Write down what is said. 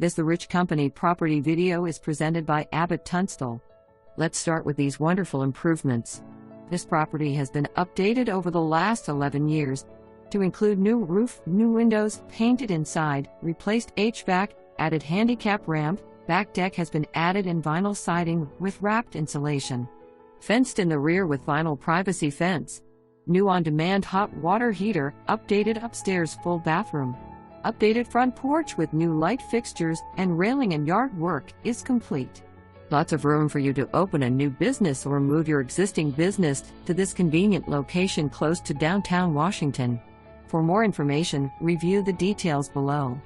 This The Rich Company property video is presented by Abbott Tunstall. Let's start with these wonderful improvements. This property has been updated over the last 11 years to include new roof, new windows, painted inside, replaced HVAC, added handicap ramp, back deck has been added and vinyl siding with wrapped insulation. Fenced in the rear with vinyl privacy fence. New on-demand hot water heater, updated upstairs full bathroom. Updated front porch with new light fixtures and railing and yard work is complete. Lots of room for you to open a new business or move your existing business to this convenient location close to downtown Washington. For more information, review the details below.